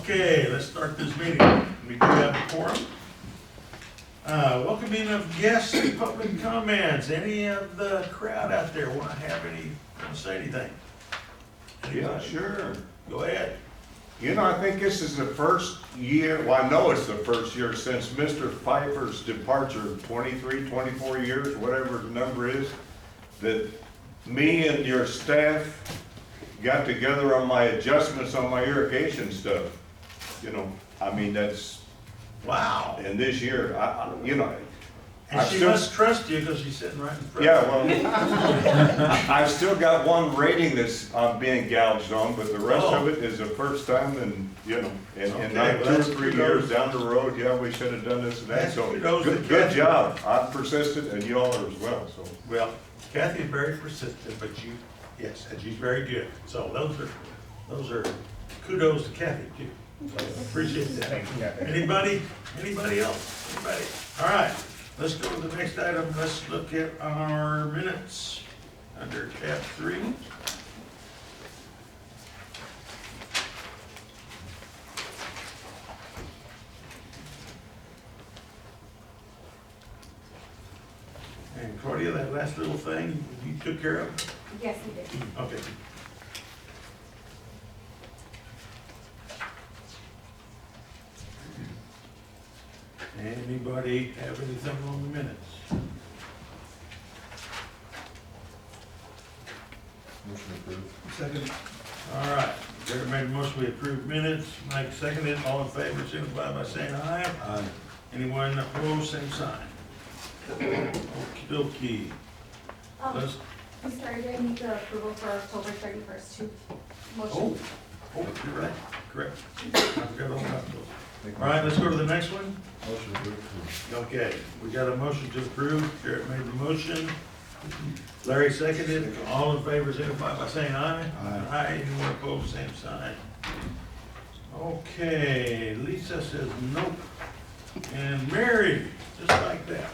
Okay, let's start this meeting. We do have a quorum. Welcoming of guests and public comments. Any of the crowd out there want to say anything? Yeah, sure. Go ahead. You know, I think this is the first year, well, I know it's the first year since Mr. Pfeiffer's departure, 23, 24 years, whatever the number is, that me and your staff got together on my adjustments on my irrigation stuff. You know, I mean, that's, Wow. and this year, you know. And I've she still- must trust you because she's sitting right in front Yeah, of you. well, I've still got one rating that's being gouged on, but the rest Oh. of it is the first time and, you know, and Okay, like well, 2 or that's 3 kudos. years down the road, yeah, we should have done this and that, That's so, kudos to good Kathy. job. I'm persistent and you all are as well, so. Well, Kathy is very persistent, but yes, and she's very good. So those are kudos to Kathy too. So appreciate that. Thank you, Kathy. Anybody else? Anybody? All right, let's go to the next item. Let's look at our minutes under tab 3. And Claudia, that last little thing you took care of? Yes, we did. Okay. Anybody have anything on the minutes? Motion approved. Second. All right, Jared made a motion, we approve minutes, Mike seconded, all in favor, signify by saying aye. Aye. Anyone opposed, same sign. Okey dokey. Let's, I'm sorry, I need the approval for October 31st too. oh, Motion. you're right, correct. I forgot all about those. All right, let's go to the next one. Motion approved. Okay, we got a motion to approve, Jared made the motion, Larry seconded, all in favor, signify by saying aye. Aye. Anyone opposed, same sign. Okay, Lisa says nope, and Mary, just like that.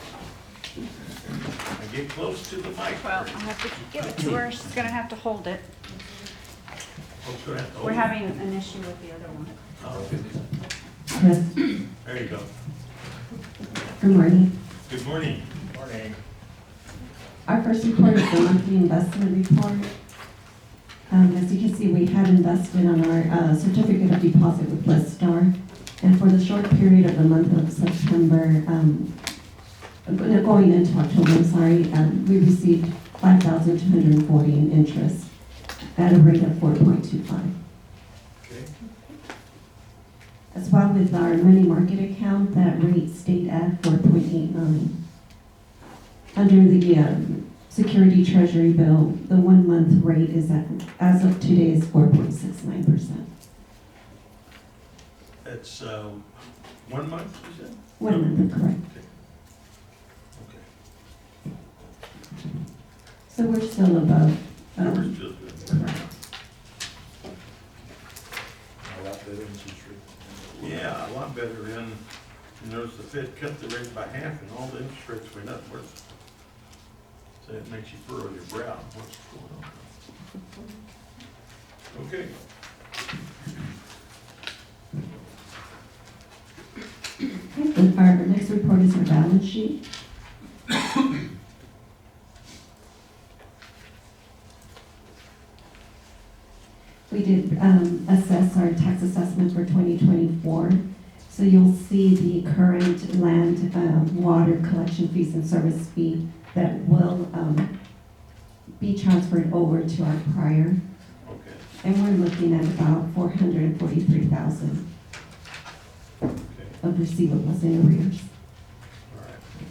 I get close to the mic. Well, I have to give it to her, she's gonna have to hold it. Folks gonna have to We're hold it. having an issue with the other one. Oh, Yes, there you go. good morning. Good morning. Morning. Our first report is the monthly investment report. As you can see, we had invested on our certificate of deposit with Blessed Star. And for the short period of the month of September, going into October, I'm sorry, we received $5,240 in interest at a rate of 4.25. Okay. As well with our money market account, that rate stayed at 4.89. Under the security treasury bill, the 1 month rate is at, as of today, is 4.69%. That's 1 month, you said? 1 month, correct. Okay. So we're still above, Numbers feel good. correct. A lot better than Q Street. Yeah, a lot better than, you notice the Fed cut the rate by half and all the interest rates went up. So it makes you furrow your brow. What's going on? Okay. Okay, our next report is our balance sheet. We did assess our tax assessment for 2024. So you'll see the current land, water collection fees and service fee that will be transferred over to our prior. Okay. And we're looking at about 443,000 Okay. of receivables in arrears. All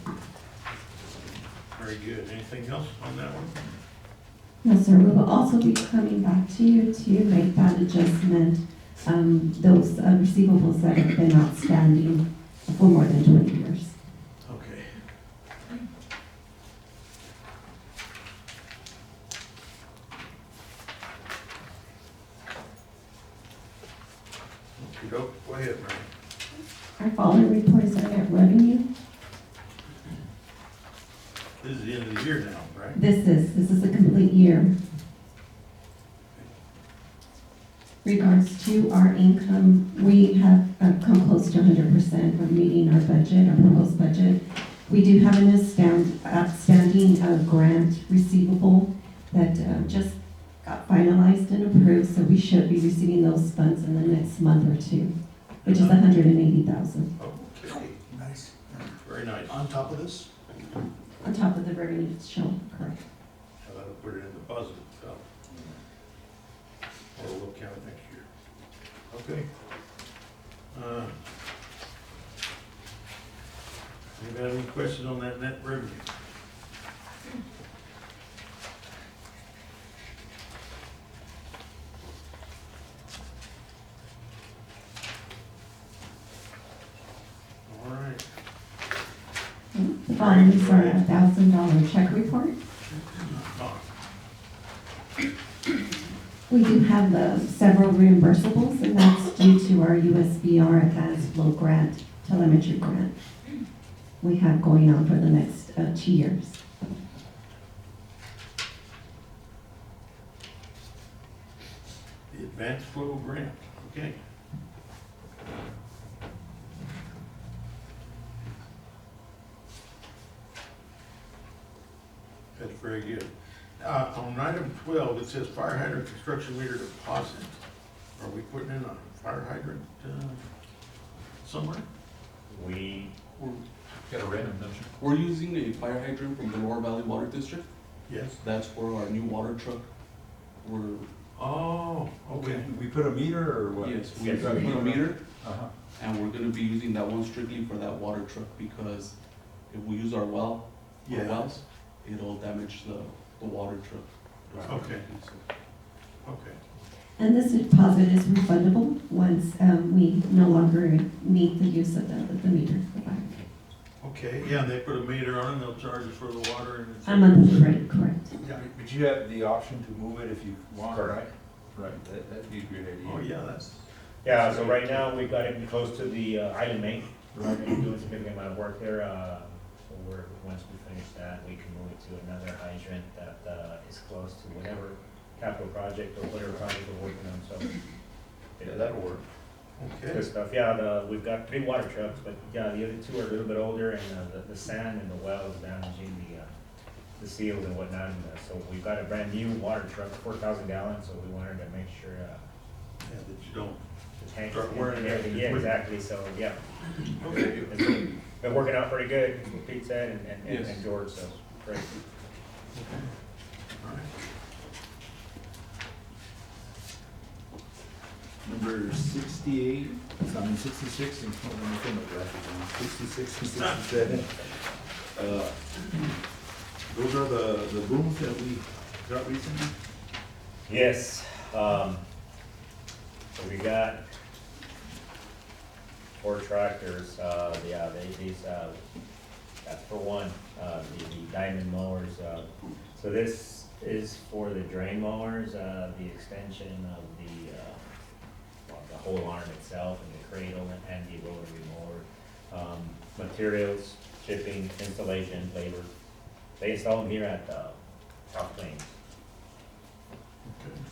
right. Very good. Anything else on that one? No, sir, we will also be coming back to you to make that adjustment, those receivables that have been outstanding for more than 20 years. Okay. Okey-doke. Go ahead, Mary. Our following report is our net revenue. This is the end of the year now, right? This is a complete year. Regards to our income, we 100% of meeting our budget, our proposed budget. We do have an outstanding grant receivable that just got finalized and approved, so we should be receiving those funds in the next month or two, which is $180,000 Okay, Nice. very nice. On top of this? on top of the revenues shown, correct? So that'll put it in the positive, so. Or we'll count it next year. Okay. Anybody have any questions on that net revenue? All right. The following is our $1,000 check report. We do have several reimbursables, and that's due to our USBR Advanced Flow Grant, telemetry grant we have going on for the next 2 years. The advanced flow grant, okay. That's very good. On item 12, it says fire hydrant construction meter deposit. Are we putting in a fire hydrant somewhere? Got a random, don't you? We're using a fire hydrant from the Lower Valley Water District. Yes. That's for our new water truck. We're, Oh, okay. We put a meter or what? yes, we Yes, put a meter, Uh-huh. and we're gonna be using that one strictly for that water truck, because if we use our wells, it'll damage the water truck. Okay. So, Okay. And this deposit is refundable once we no longer need the use of the meter. Okay, yeah, and they put a meter on and they'll charge us for the water and it's. A monthly rate, correct. Yeah. But you have the option to move it if you want, right? Correct. Right, that'd be a great idea. Oh, yeah, that's. Yeah, so right now, we've got it close to the island main. We're doing a significant amount of work there. So once we finish that, we can move it to another hydrant that is close to whatever capital project or whatever project we're working on, so. Yeah, that'll work. Okay. Good stuff, yeah, we've got 3 water trucks, but yeah, the other 2 are a little bit older, and the sand in the well is damaging the seals and whatnot, and so we've got a brand new water truck, 4,000 gallons, so we wanted to make sure Yeah, that you don't. the tanks Start wearing and it. everything, yeah, exactly, so, yeah. Okay. It's been working out pretty good, what Pete said, and Yes. George, so, great. All right. Number 68, 66, and 66 and 67. Those are the booms that we got recently? Yes, so we got 4 tractors, that's for one, the diamond mowers. So this is for the drain mowers, the extension of the whole arm itself and the cradle and the rotary mower. Materials, shipping, installation, labor. They install them here at South Plains.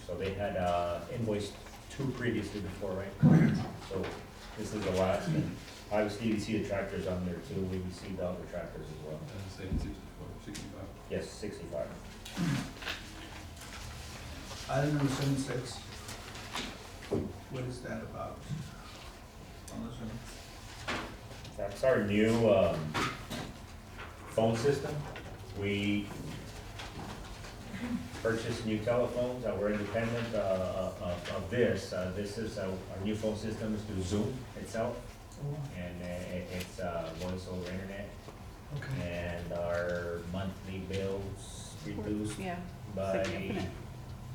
So they had invoiced 2 previously before, right? Correct. So this is the last, and obviously you see the tractors on there too, we received all the tractors as well. Saying 64, 65. Yes, 65. Item number 76, what is that about? On this one? That's our new phone system. We purchased new telephones, we're independent of this. This is our new phone system is through Zoom itself, and it's voice over internet. Okay. And our monthly bills reduced Yeah, by significant.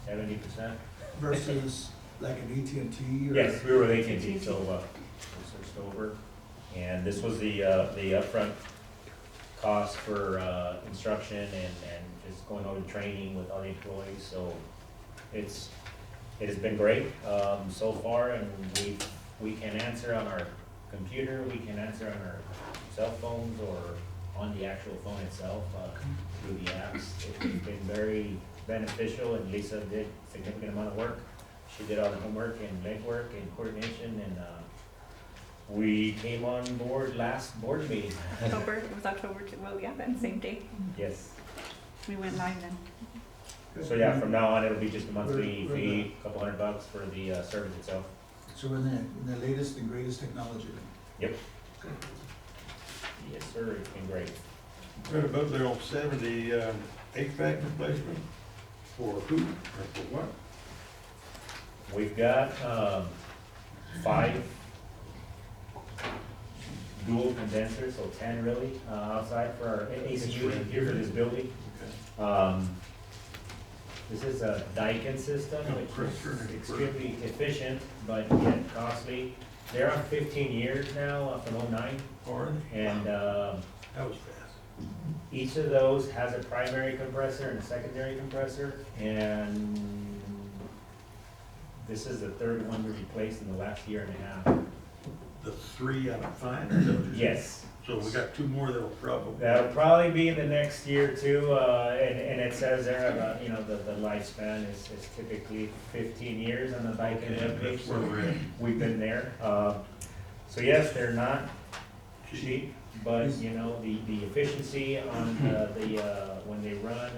70%. Versus like an AT&T or? Yes, we were with AT&T, so we switched over. And this was the upfront cost for instruction and just going over training with all the employees. So it has been great so far, and we can answer on our computer, we can answer on our cell phones or on the actual phone itself through the apps. It's been very beneficial, and Lisa did a significant amount of work. She did all the homework and legwork and coordination, and We came on board last board meeting. October, it was October, well, yeah, then, same day. Yes. We went live then. So yeah, from now on, it'll be just a monthly fee, couple $100 for the service itself. So we're in the latest and greatest technology. Yep. Yes, sir, it's been great. Right above there on 70, HVAC replacement for who, or for what? We've got 5 dual condensers, so 10 really, outside for our AC unit here for this building. Okay. This is a Daikin system, Oh, which pressure is and extremely efficient, but yet costly. They're on 15 years now, from '09, Or, and that was fast. each of those has a primary compressor and a secondary compressor, and this is the 3rd one we replaced in the last year and a half. The 3 out of 5, or is that what you said? Yes, So we got 2 more that'll probably. that'll probably be in the next year too, and it says there, you know, the lifespan is typically 15 years on the Daikin Okay, webpage, that's where we're at. we've been there. So yes, they're not cheap, but you know, the efficiency on when they run,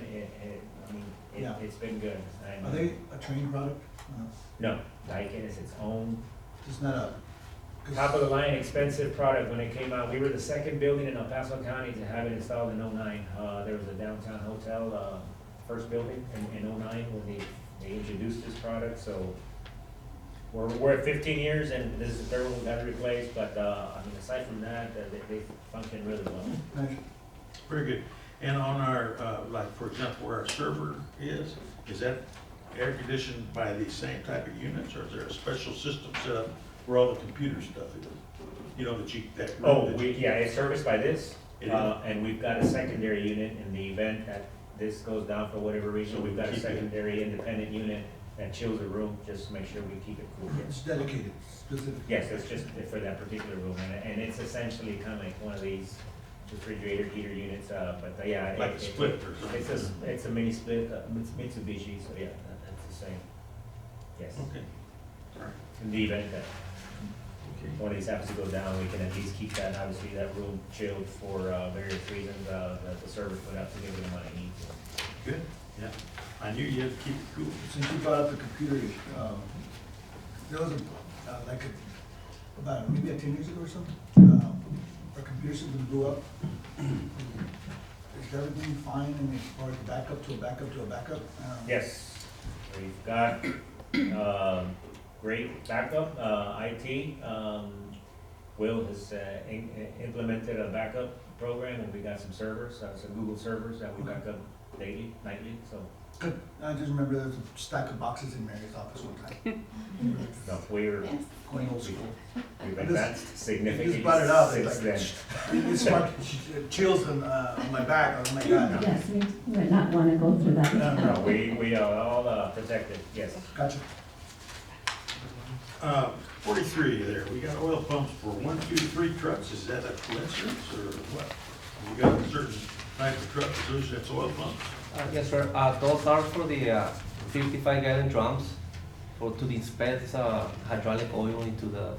Yeah. it's been good. And Are they a trained product? No, Daikin is its own It's not a. 'cause- top of the line expensive product. When it came out, we were the 2nd building in El Paso County to have it installed in '09. There was a downtown hotel, first building in '09 when they introduced this product, so we're at 15 years and this is the 3rd one we've had to replace, but, aside from that, they function really well. Nice. Very good. And on our, like, for example, where our server is that air conditioned by the same type of units, or is there a special system set up where all the computer stuff is? You know, that. Oh, it's serviced by this, It is? and we've got a secondary unit in the event that this goes down for whatever reason. So We've got a keep it- secondary independent unit that chills the room, just to make sure we keep it cool. It's dedicated, specific. Yes, it's just for that particular room, and it's essentially kind of like one of these refrigerator heater units, but yeah. Like a split or something? It's a mini split, it's Mitsubishi, so yeah, that's the same. Yes, Okay. All right. in the event that Okay. one of these happens to go down, we can at least keep that, obviously, that room chilled for various reasons, that the servers put out to give it the money it needs. Good. Yeah. I knew you had to keep it cool. Since you brought up the computer, there was about maybe 10 years ago or something, our computer system blew up. Is everything fine and or backup to a backup to a backup? Yes, we've got, great backup, IT, Will has implemented a backup program, and we got some servers, some Google servers that we back up daily, nightly, so. Good. I just remember there was a stack of boxes in Mary's office one time. No, we're, Going old school. we've advanced significantly You just brought it up, since it's then. It sparked chills on my back. I was like, God. Yes, we would not want to go through that. No, we are all protected, yes. Gotcha. 43 there, we got oil pumps for 1, 2, 3 trucks. Is that a coincidence or what? We got a certain type of truck that uses its oil pumps. Yes, sir. Those are for the 55-gallon drums to dispense hydraulic oil into the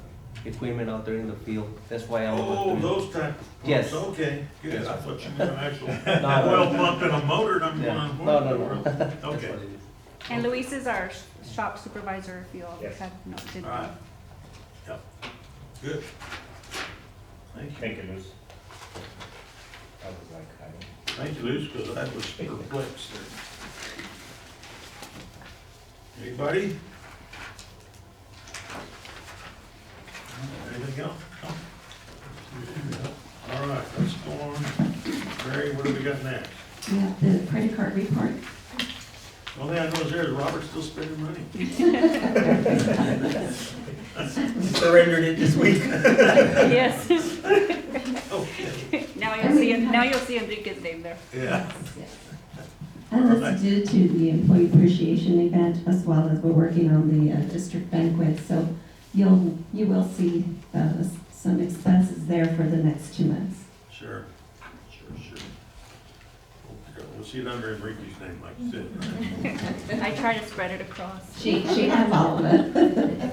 equipment out there in the field. That's why I Oh, was doing. those type of pumps. Yes. Okay, good. Yes, I sir. thought you meant an actual No. oil pump and a motor, and I'm Yeah. going, No, what in the world? That's Okay, what it is. And Luis is our shop supervisor, if you all Yes. had noted. all right. Yep, good. Thank you. Thank you, Luz. I was like, I don't. Thank you, Luz, because I was perplexed there. Anybody? Anything else? No? All right, let's go on. Mary, what do we got next? We have the credit card report. The only thing I know is there is Robert's still spending money. Surrendered it this week. Yes. Okay. Now you'll see Enrique's name there. Yeah. And that's due to the employee appreciation event, as well as we're working on the district banquet. So you will see some expenses there for the next 2 months. Sure. We'll see it under Enrique's name, like you said. I try to spread it across. She has all of it.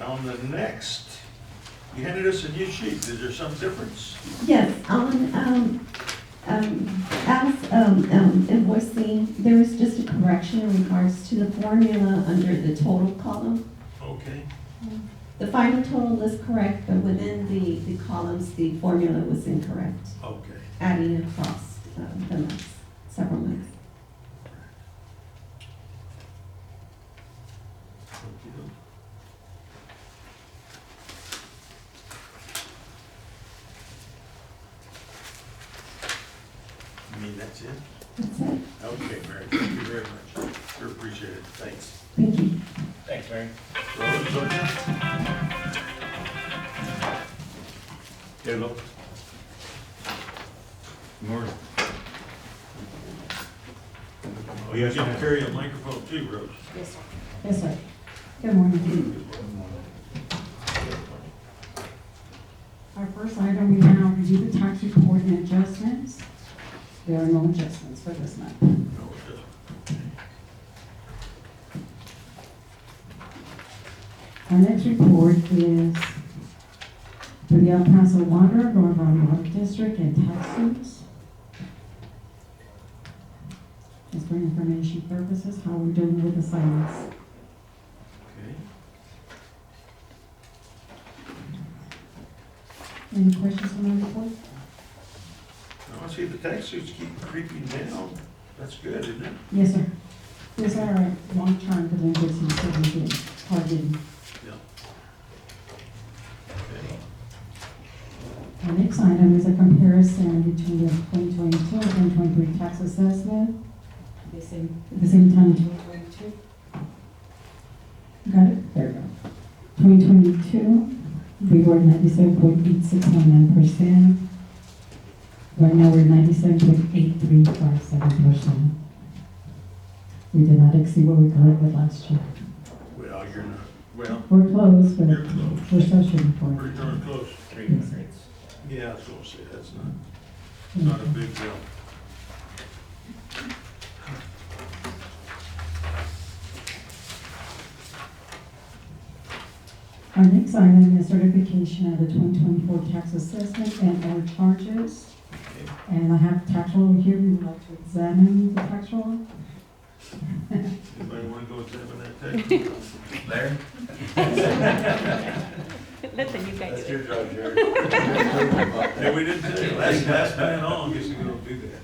on the next, you handed us a new sheet, is there some difference? Yes, on, invoicing, there is just a correction in regards to the formula under the total column. Okay, The final total is correct, but within the columns, the formula was incorrect, okay. adding across the months, several months. Okey-doke. You mean that's it? That's it. Okay, Mary, thank you very much. Sure appreciate it, thanks. Thank you. Thanks, Mary. Rose, Sonia? Hello. Morning. Oh, you can carry a microphone too, Rose. Yes, sir. Yes, sir. Good morning. Our first item, we now review the tax report and adjustments. There are no adjustments for this month. No, it doesn't. Our next report is for the El Paso Water, North Valley Water District, and tax suits. Just for information purposes, how we're doing with assignments. Okay. Any questions on our report? Now, I see the tax suits keep creeping down. That's good, isn't it? Yes, sir. These are our long-term delinquencies that we've been targeting. Yeah. Okay. Our next item is a comparison between the 2022 and 2023 tax assessment. At the same time, 2022. Got it? There we go. 2022, we were 97.8619%. Right now, we're 97.8357%. We did not exceed what we collected last year. Well, you're not, well, We're close, but you're close. we're still shooting for Pretty it. darn close. 300s. Yeah, I was gonna say, that's not a big deal. Our next item is certification of the 2024 tax assessment and or charges. Okay. And I have tax roll here. We would like to examine the tax roll. Anybody wanna go examine that tax? Larry? Listen, you guys. That's your job, Jerry. Yeah, we didn't say, last man on, guess we're gonna do that,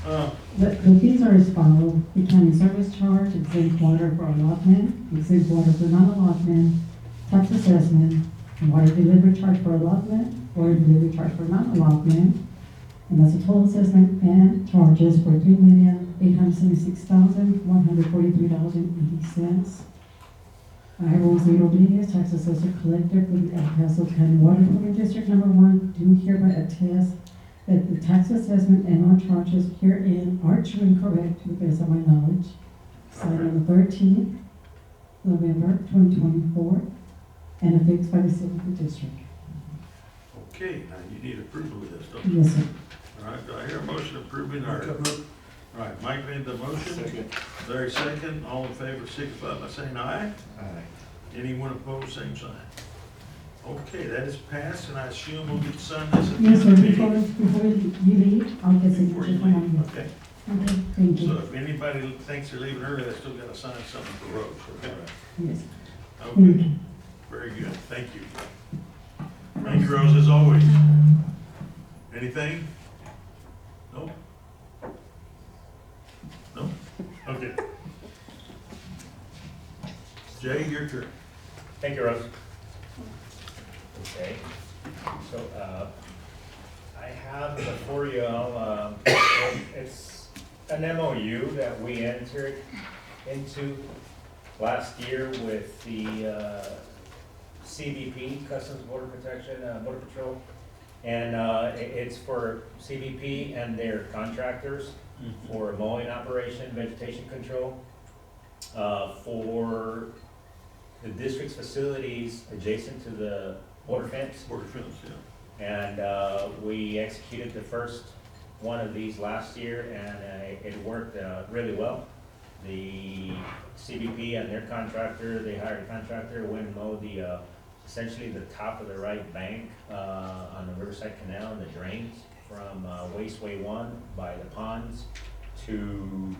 okay. The fees are as follows: the county service charge, exempt water for allotment, exempt water for non-allotment, tax assessment, and water delivery charge for allotment, water delivery charge for non-allotment. And that's a total assessment and charges for $3,876,143.80. I have Jose Rodriguez, tax assessor collector for the El Paso County Water Department District Number 1, do hereby attest that the tax assessment and our charges herein are true and correct to the best of my knowledge. Signed on the 13th November 2024 and affixed by the seal of the district. Okay, now you need approval of this, don't you? Yes, sir. All right, do I hear a motion approving our? All right, Mike made the motion. Second. Larry second, all in favor, signify by saying aye. Aye. Anyone opposed, same sign. Okay, that is passed, and I assume we'll get to sign this at the Yes, end of sir. the Before meeting? you leave, I'll get Before you signature from leave, you. okay. Okay, thank So you. if anybody thinks they're leaving early, they still gotta sign something for Rose, okay? Yes. Okay, very good, thank you. Thank you, Rose, as always. Anything? No? No? Okay. Jay, your turn. Thank you, Rose. Okay, so, I have before you all, it's an MOU that we entered into last year with the, CBP, Customs Border Protection, Border Patrol. And, it's for CBP and their contractors for mowing operation, vegetation control, for the district's facilities adjacent to the border fence. Border fence, yeah. And we executed the first one of these last year, and it worked really well. The CBP and their contractor, they hired a contractor, went and mowed the, essentially the top of the right bank, on the Riverside Canal and the drains from, Wasteway 1 by the ponds to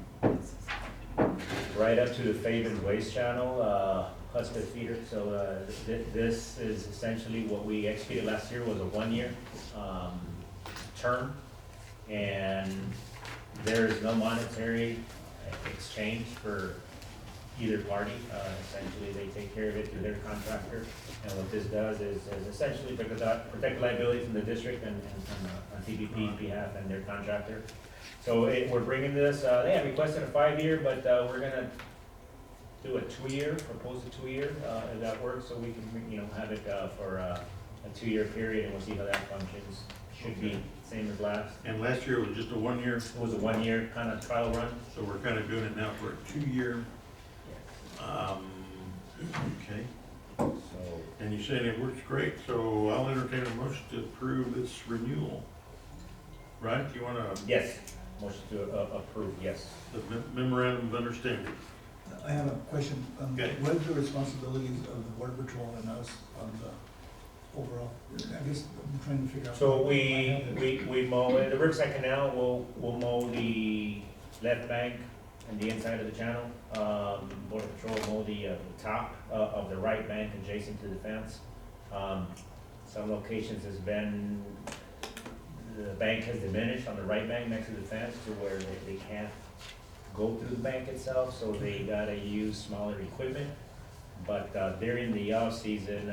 right up to the Faven Waste Channel, Hudspeth feeder. So, this is essentially what we executed last year, was a 1-year, term. And there is no monetary exchange for either party. Essentially, they take care of it through their contractor. And what this does is essentially protect liability from the district and on TPP's behalf and their contractor. So we're bringing this, they have requested a 5-year, but we're gonna do a 2-year, propose a 2-year, if that works, so we can, have it for a 2-year period, and we'll see how that functions. Should be same as last. And last year was just a 1-year, It was a 1-year kind of trial run. so we're kind of doing it now for a 2-year. Okay, So, and you're saying it works great, so I'll entertain a motion to approve this renewal. Right, you wanna, yes, motion to approve, yes. the memorandum of understanding? I have a question. Okay. What is the responsibilities of the border patrol and us on the overall? I guess I'm trying to figure out. So we mow, the Riverside Canal, we'll mow the left bank and the inside of the channel. Border Patrol will mow the top of the right bank adjacent to the fence. Some locations has been, the bank has diminished on the right bank next to the fence to where they can't go through the bank itself, so they gotta use smaller equipment. But during the off-season,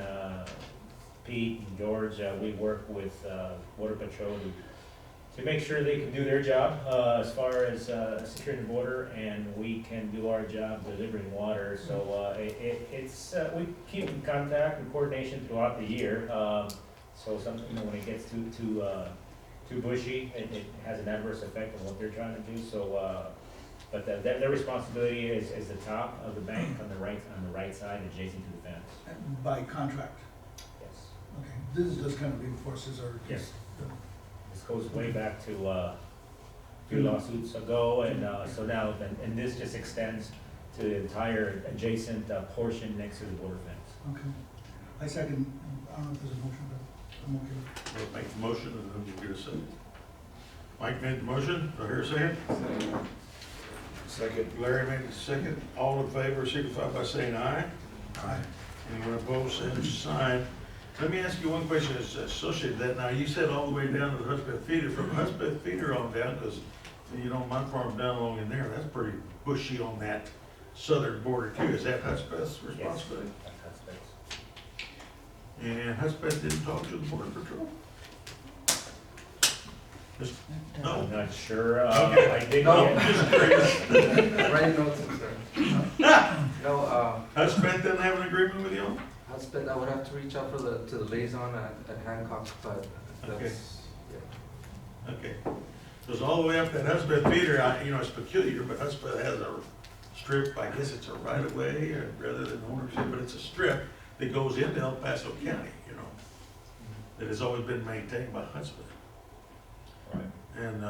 Pete and George, we work with Border Patrol to make sure they can do their job as far as securing the border, and we can do our job delivering water. So it's we keep in contact and coordination throughout the year. So when it gets too bushy, it has an adverse effect on what they're trying to do. So, but their responsibility is the top of the bank on the right side, adjacent to the fence. By contract? Yes. Okay, this is just kind of reinforces or Yes. just. This goes way back to 2 lawsuits ago, and so now, and this just extends to the entire adjacent portion next to the border fence. Okay. I second, I don't know if there's a motion, but I'm okay with it. We'll make the motion and then we'll get a second. Mike made the motion, do I hear a second? Second. Larry made the second, all in favor, signify by saying aye. Aye. Anyone opposed, same sign. Let me ask you one question that's associated with that. Now, you said all the way down to the Hudspeth feeder, from Hudspeth feeder on down, because, my farm's down along in there, that's pretty bushy on that southern border too. Is that Hudspeth's responsibility? That's space. And Hudspeth didn't talk to the border patrol? No? I'm not sure, Okay. I did No, get, just curious. Right notes, sir. No, Hudspeth doesn't have an agreement with you? husband, I would have to reach out to the liaison at Hancock, but Okay. that's, yeah. Okay. Goes all the way up that Hudspeth feeder, it's peculiar, but Hudspeth has a strip, I guess it's a right of way rather than ownership, but it's a strip that goes into El Paso County, that has always been maintained by Hudspeth. Right. And,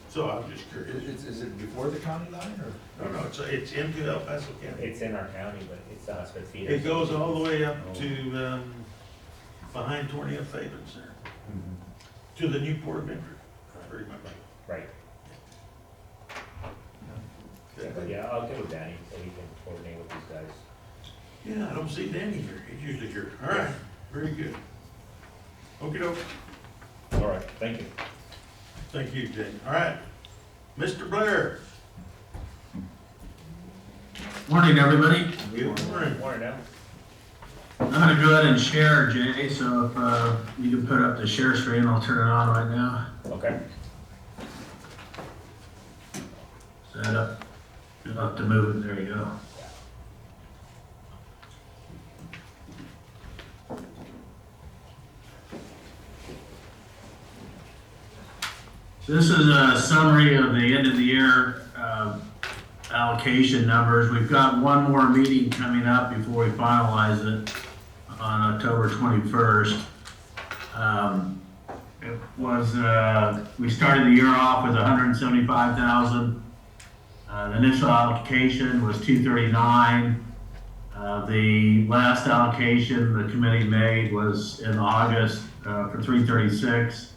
so I'm just curious. Is it before the county line or? No, it's into El Paso County. it's in our county, but it's the Hudspeth feeder. It goes all the way up to, behind Tornillo Favens there, to the new port of entry, pretty much. Right. Yeah, I'll get with Danny so we can coordinate with these guys. Yeah, I don't see Danny here, he's usually here. All right, very good. Okey-doke, All right, thank you. thank you, Jane. All right, Mr. Blair. Morning, everybody. Good morning. Morning now. I'm gonna go ahead and share, Jay, so if you can put up the share screen, I'll turn it on right now. Okay. Set up, you'll have to move it, there you go. This is a summary of the end of the year allocation numbers. We've got one more meeting coming up before we finalize it on October 21st. It was, we started the year off with 175,000. The initial allocation was 239. The last allocation the committee made was in August for 336.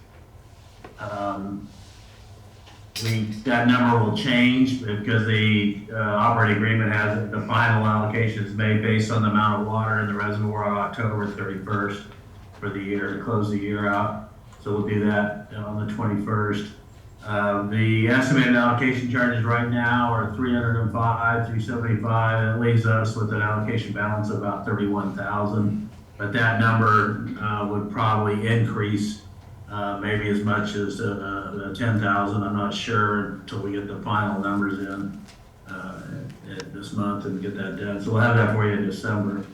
That number will change because the operating agreement has the final allocation is made based on the amount of water in the reservoir on October 31st for the year, to close the year out. So we'll do that on the 21st. The estimated allocation charges right now are 305, 375. That leaves us with an allocation balance of about 31,000. But that number would probably increase maybe as much as 10,000. I'm not sure until we get the final numbers in this month and get that done. So we'll have that for you in December.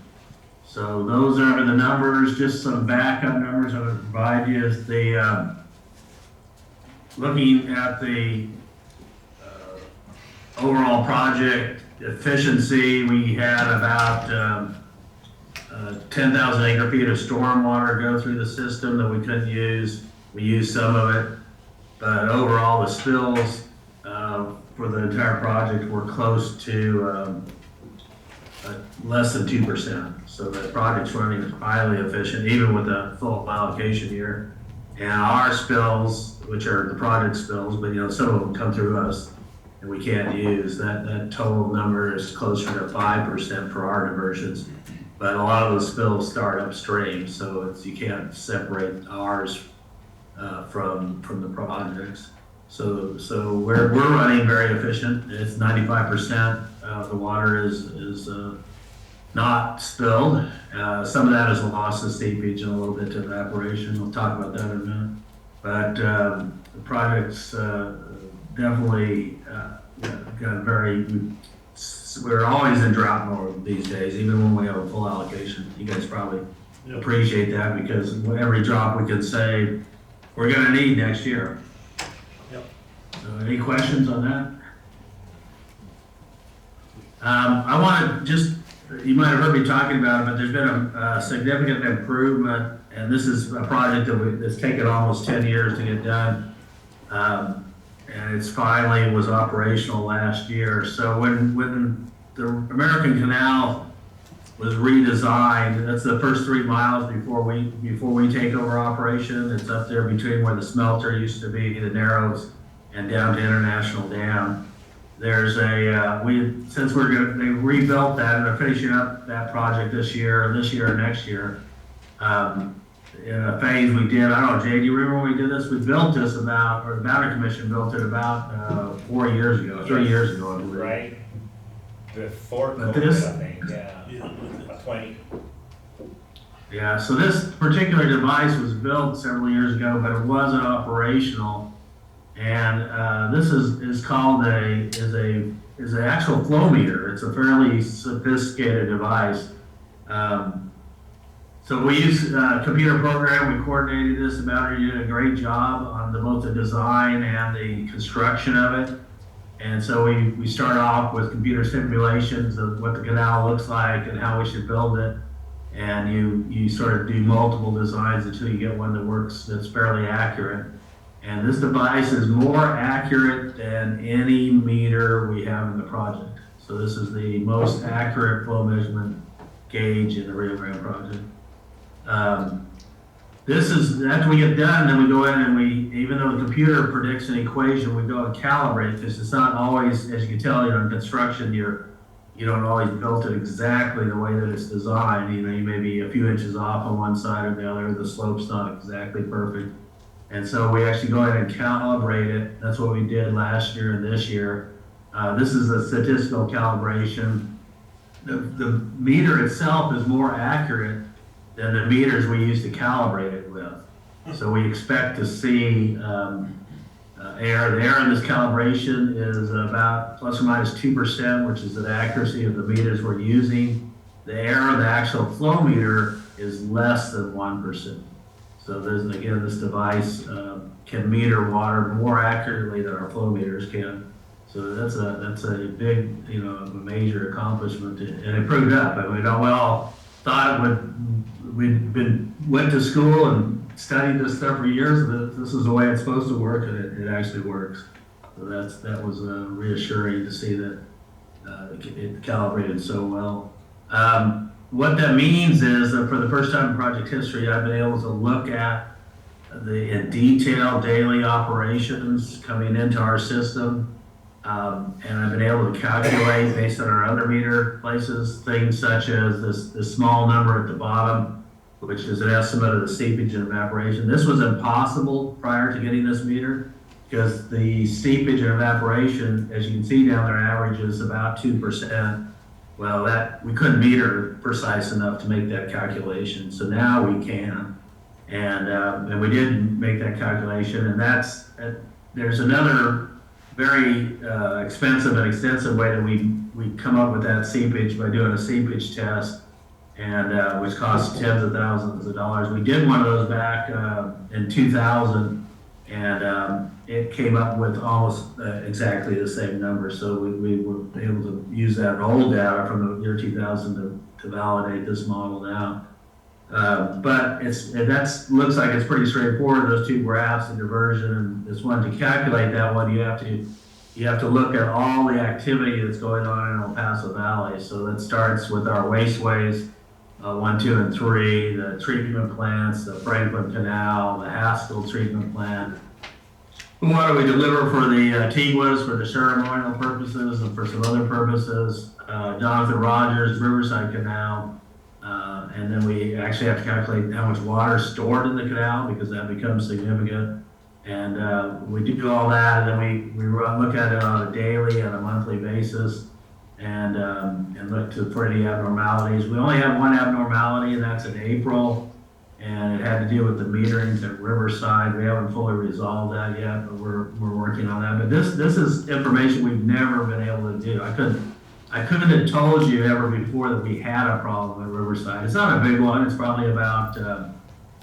So those are the numbers. Just some backup numbers I'm going to provide you is the looking at the overall project efficiency. We had about 10,000 acre feet of stormwater go through the system that we couldn't use. We used some of it, but overall the spills for the entire project were close to less than 2%. So the project's running highly efficient, even with a full allocation year. And our spills, which are the project spills, but some of them come through us and we can't use, that total number is closer to 5% for our diversions. But a lot of those spills start upstream, so you can't separate ours from the projects. So we're running very efficient. It's 95% of the water is not spilled. Some of that is loss of seepage and a little bit to evaporation. We'll talk about that in a minute. But the project's definitely got we're always in drought mode these days, even when we have a full allocation. You guys probably appreciate that because every drop we can save, we're going to need next year. Yep. So any questions on that? I want to just, you might have heard me talking about it, but there's been a significant improvement, and this is a project that's taken almost 10 years to get done. And it's finally was operational last year. So when the American Canal was redesigned, that's the first 3 miles before we take over operation. It's up there between where the smelter used to be, the Narrows, and down to International Dam. There's since they rebuilt that and they're finishing up that project this year or next year. In a phase we did, I don't know, Jay, do you remember when we did this? We built this the Boundary Commission built it about 4 years ago, 3 years ago, I believe. Right. Before But COVID, I think, yeah. About 20. Yeah, so this particular device was built several years ago, but it wasn't operational. And this is called is an actual flow meter. It's a fairly sophisticated device. So we use a computer program. We coordinated this. The Boundary did a great job on both the design and the construction of it. And so we start off with computer simulations of what the canal looks like and how we should build it. And you sort of do multiple designs until you get one that works that's fairly accurate. And this device is more accurate than any meter we have in the project. So this is the most accurate flow measurement gauge in the Rio Grande project. After we get done, then we go in and even though the computer predicts an equation, we go and calibrate because it's not always, as you can tell, in construction, you don't always build it exactly the way that it's designed. You may be a few inches off on one side or the other. The slope's not exactly perfect. And so we actually go ahead and calibrate it. That's what we did last year and this year. This is a statistical calibration. The meter itself is more accurate than the meters we use to calibrate it with. So we expect to see error. The error in this calibration is about plus or minus 2%, which is the accuracy of the meters we're using. The error of the actual flow meter is less than 1%. So again, this device can meter water more accurately than our flow meters can. So that's a big, a major accomplishment, and it proved up. I mean, we all thought went to school and studied this stuff for years, but this is the way it's supposed to work, and it actually works. So that was reassuring to see that it calibrated so well. What that means is that for the first time in project history, I've been able to look at in detail daily operations coming into our system. And I've been able to calculate based on our other meter places, things such as this small number at the bottom, which is an estimate of the seepage and evaporation. This was impossible prior to getting this meter because the seepage and evaporation, as you can see down there, averages about 2%. Well, we couldn't meter precise enough to make that calculation. So now we can. And we did make that calculation, and there's another very expensive and extensive way that we come up with that seepage by doing a seepage test, and which costs tens of thousands of dollars. We did one of those back in 2000, and it came up with almost exactly the same number. So we were able to use that old data from the year 2000 to validate this model now. But looks like it's pretty straightforward. Those two graphs, the diversion and this one. To calculate that one, you have to look at all the activity that's going on in El Paso Valley. So that starts with our wasteways, 1, 2, and 3, the treatment plants, the Franklin Canal, the Haskell treatment plant. What do we deliver for the Tiguas for the ceremonial purposes and for some other purposes? Jonathan Rogers, Riverside Canal. And then we actually have to calculate how much water is stored in the canal because that becomes significant. And we do all that, and then we look at it on a daily and a monthly basis, and look for any abnormalities. We only have one abnormality, and that's in April, and it had to do with the meterings at Riverside. We haven't fully resolved that yet, but we're working on that. But this is information we've never been able to do. I couldn't have told you ever before that we had a problem at Riverside. It's not a big one. It's probably about,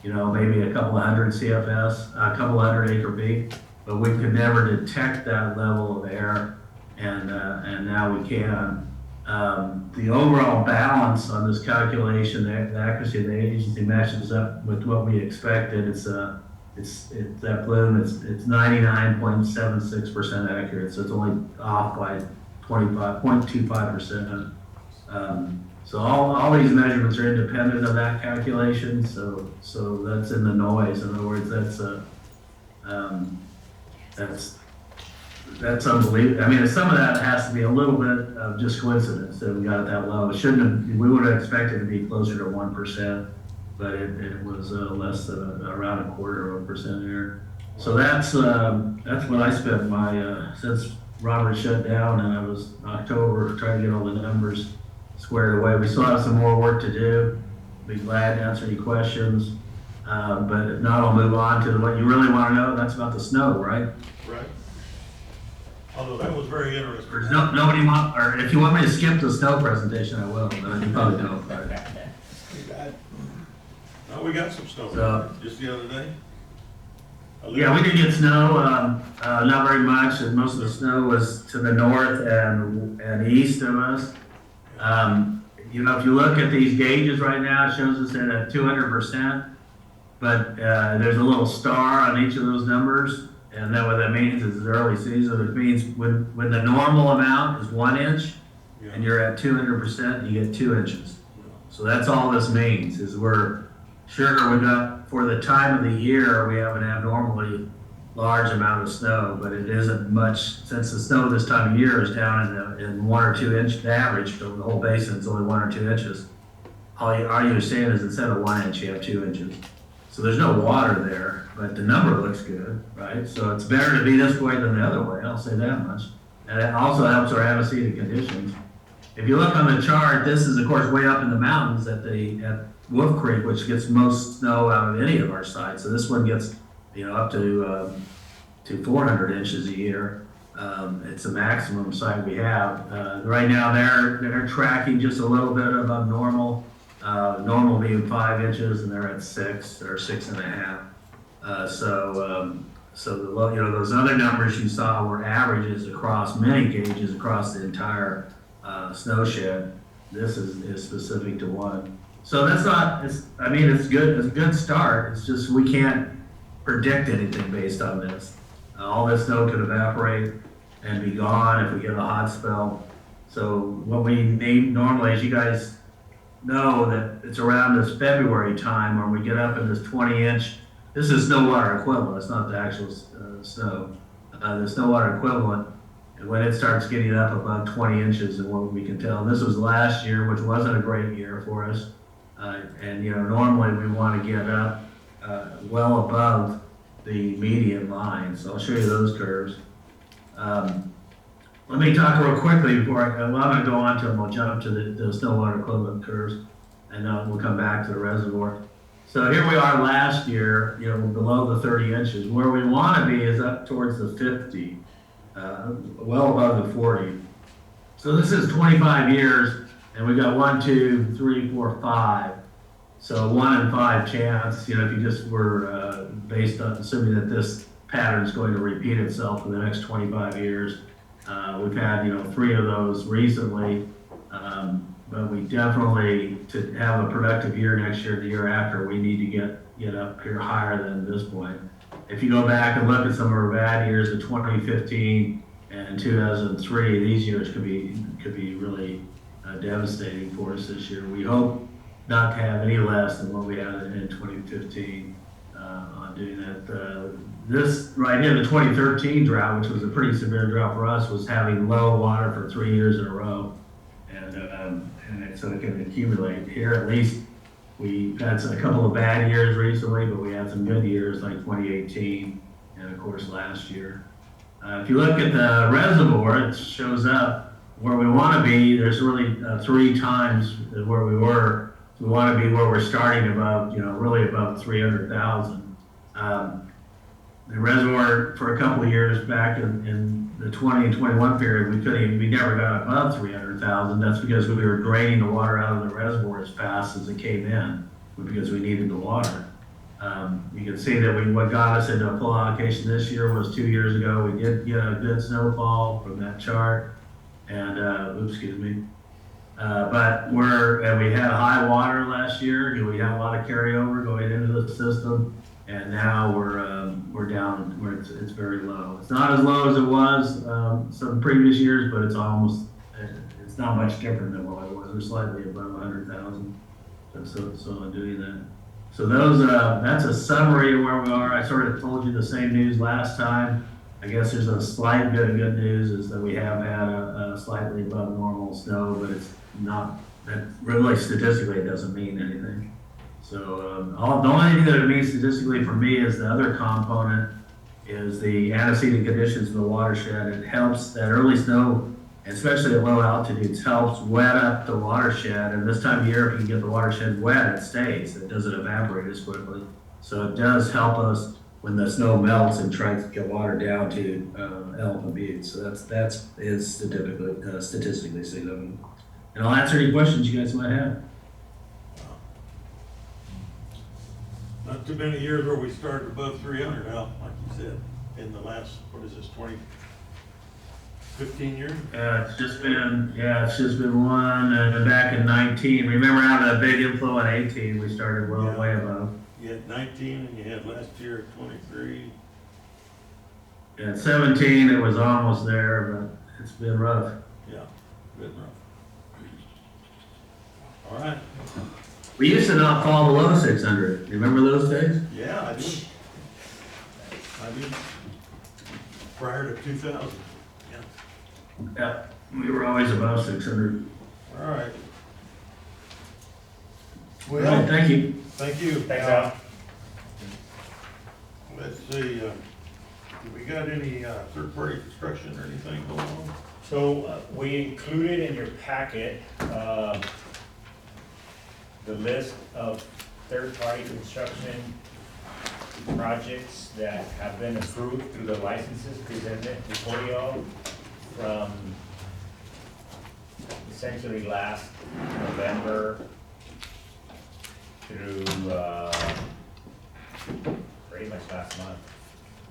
maybe a couple of hundred CFS, a couple of hundred acre feet, but we could never detect that level of error, and now we can. The overall balance on this calculation, the accuracy of the agency matches up with what we expected. It's that plume. It's 99.76% accurate, so it's only off by 0.25%. So all these measurements are independent of that calculation. So that's in the noise. In other words, that's unbelievable. I mean, some of that has to be a little bit of just coincidence that we got it that low. It shouldn't have. We would have expected it to be closer to 1%, but it was less than around 1/4% here. So that's what I spent my since Robert shut down, and I was in October trying to get all the numbers squared away. We still have some more work to do. Be glad to answer any questions. But if not, I'll move on to what you really want to know. That's about the snow, right? Right. Although that was very interesting. Or nobody want, or if you want me to skip the snow presentation, I will, but you probably don't. No, we got some snow just the other day. Yeah, we did get snow, not very much, and most of the snow was to the north and east of us. If you look at these gauges right now, it shows us at 200%, but there's a little star on each of those numbers, and then what that means is early season. It means when the normal amount is 1 inch, and you're at 200%, you get 2 inches. So that's all this means, is we're sure we got, for the time of the year, we have an abnormally large amount of snow, but it isn't much, since the snow this time of year is down in 1 or 2 inch, the average of the whole basin is only 1 or 2 inches. All you're saying is instead of 1 inch, you have 2 inches. So there's no water there, but the number looks good, right? So it's better to be this way than the other way, I'll say that much. And it also helps our antecedent conditions. If you look on the chart, this is of course way up in the mountains at Wolf Creek, which gets most snow out of any of our sites. So this one gets, up to 400 inches a year. It's the maximum site we have. Right now they're tracking just a little bit above normal. Normal being 5 inches, and they're at 6 or 6.5. So those other numbers you saw were averages across many gauges across the entire snow shed. This is specific to one. So that's not, it's good. It's a good start. It's just we can't predict anything based on this. All this snow could evaporate and be gone if we get a hot spell. So what we need normally, as you guys know, that it's around this February time where we get up in this 20-inch. This is snow water equivalent. It's not the actual snow. The snow water equivalent, and when it starts getting up above 20 inches, and what we can tell. And this was last year, which wasn't a great year for us. And normally we want to get up well above the median line. So I'll show you those curves. Let me talk real quickly before I'm going to go on to them. We'll jump to the snow water equivalent curves, and then we'll come back to the reservoir. So here we are last year, below the 30 inches. Where we want to be is up towards the 50, well above the 40. So this is 25 years, and we got 1, 2, 3, 4, 5. So 1 in 5 chance, if you just were based on assuming that this pattern is going to repeat itself for the next 25 years. We've had, 3 of those recently, but we definitely, to have a productive year next year, the year after, we need to get up here higher than this point. If you go back and look at some of our bad years of 2015 and 2003, these years could be really devastating for us this year. We hope not to have any less than what we had in 2015 on doing that. This right here, the 2013 drought, which was a pretty severe drought for us, was having low water for 3 years in a row, and so it can accumulate. Here, at least, we had a couple of bad years recently, but we had some good years like 2018 and of course last year. If you look at the reservoir, it shows up where we want to be. There's really 3 times where we were. We want to be where we're starting above, really above 300,000. The reservoir for a couple of years back in the 20 and 21 period, we never got above 300,000. That's because we were draining the water out of the reservoir as fast as it came in, because we needed the water. You can see that what got us into a full allocation this year was 2 years ago. We did get a good snowfall from that chart, and but we had high water last year. We had a lot of carryover going into the system, and now we're down where it's very low. It's not as low as it was some previous years, but it's not much different than what it was. We're slightly above 100,000. So I'm doing that. So that's a summary of where we are. I sort of told you the same news last time. I guess there's a slight bit of good news is that we have had a slightly above normal snow, but it's not, that really statistically it doesn't mean anything. So the only thing that it means statistically for me is the other component is the antecedent conditions in the watershed. It helps that early snow, especially at low altitudes, helps wet up the watershed. And this time of year, if you can get the watershed wet, it stays. It doesn't evaporate as quickly. So it does help us when the snow melts and tries to get water down to Elephant Butte. So that is statistically significant. And I'll answer any questions you guys might have. Not too many years where we started above 300, Al, like you said, in the last, 15 years? It's just been one, and back in 19. Remember having a big inflow in 18, we started way above. You had 19 and you had last year at 23. At 17, it was almost there, but it's been rough. Yeah, been rough. All right. We used to not fall below 600. You remember those days? Yeah, I do. Prior to 2000. Yeah, we were always above 600. All right. Well, all right, thank you. Thank you. Thanks, Al. Let's see, do we got any third-party construction or anything going on? So we included in your packet the list of third-party construction projects that have been approved through the licenses presented before y'all from essentially last November through pretty much last month.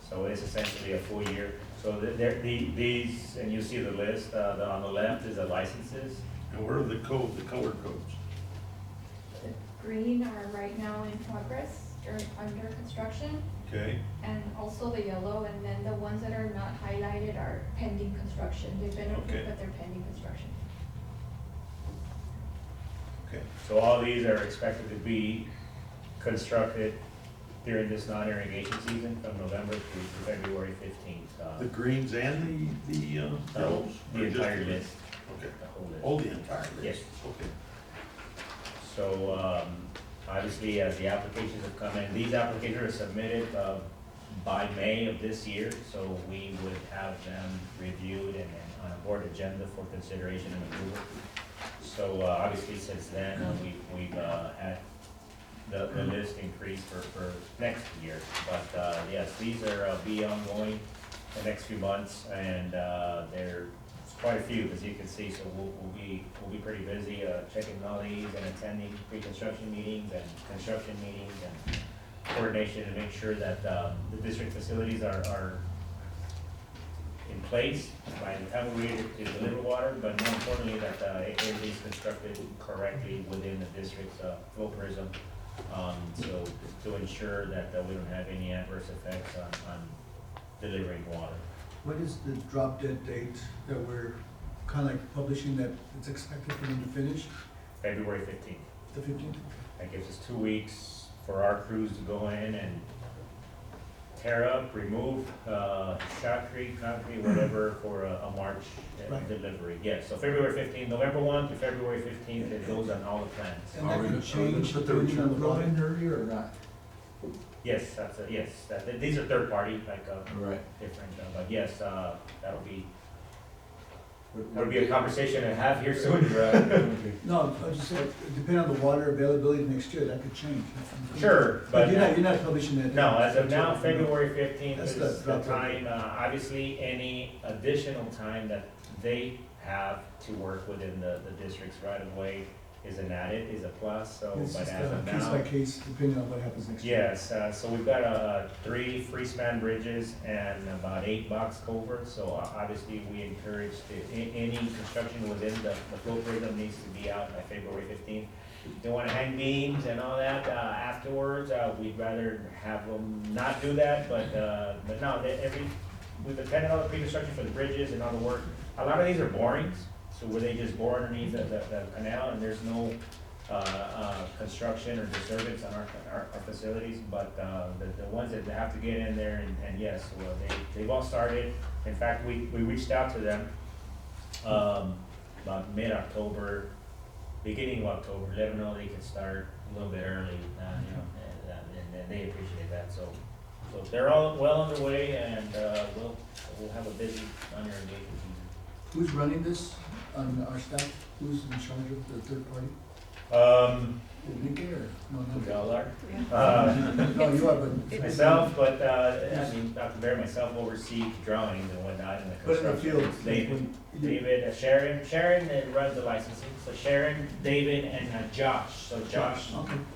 So it's essentially a full year. So these, and you see the list, on the left is the licenses. And where are the color codes? Green are right now in progress or under construction, Okay, And also the yellow, and then the ones that are not highlighted are pending construction. They've been Okay. approved, but they're pending construction. okay. So all these are expected to be constructed during this non-irrigation season from November to February 15th. The greens and the yellows? The Or just entire the- list. Okay. The whole list. Oh, the entire list? Yes. Okay. So, obviously, as the applications have come in, these applications are submitted, by May of this year, so we would have them reviewed and on a board agenda for consideration and approval. So, obviously, since then, we've had the list increased for next year. But, yes, these are, be ongoing the next few months, and, there's quite a few, as you can see, so we'll be pretty busy, checking all these and attending pre-construction meetings and construction meetings and coordination to make sure that, the district facilities are in place by the time we're ready to deliver water, but more importantly, that, everything's constructed correctly within the district's, flow prism. So to ensure that, we don't have any adverse effects on delivering water. What is the drop dead date that we're kind of like publishing that it's expected for them to finish? February 15th. The 15th? That gives us 2 weeks for our crews to go in and tear up, remove, shotcrete, concrete, whatever, for a March Right. delivery. Yes, so February 15th, November 1 to February 15th, it goes on all the plans. And that can change depending on the volume. earlier or not? Yes, yes, these are third party, like, Right. different, but yes, that'll be a conversation to have here soon. No, I just said, depending on the water availability next year, that could change. Sure, but. You're not publishing that. No, as of now, February 15th That's is the the- time, obviously, any additional time that they have to work within the district's right of way is an added, is a plus, so, It's but just as of case now. by case, depending on what happens next year. Yes, so we've got, 3 free span bridges and about 8 box culverts, so obviously we encourage any construction within the flow prism needs to be out by February 15th. They wanna hang beams and all that, afterwards, we'd rather have them not do that, but no, we've attended all the pre-construction for the bridges and all the work. A lot of these are borings, so where they just bore underneath the canal and there's no, construction or disturbance on our facilities, but, the ones that have to get in there and yes, well, they've all started. In fact, we reached out to them, about mid-October, beginning of October, let them know they can start a little bit early, and they appreciate that, so they're all well underway, and, we'll have a busy non-irrigation season. Who's running this on our staff? Who's in charge of the third party? Enrique or? No, We no. all are. No, you are, but. Myself, but, I mean, Dr. Bear, myself oversee drawings and whatnot in the But in the construction. field. David, Sharon runs the licensing, so Sharon, David, and Josh, so Josh, Okay.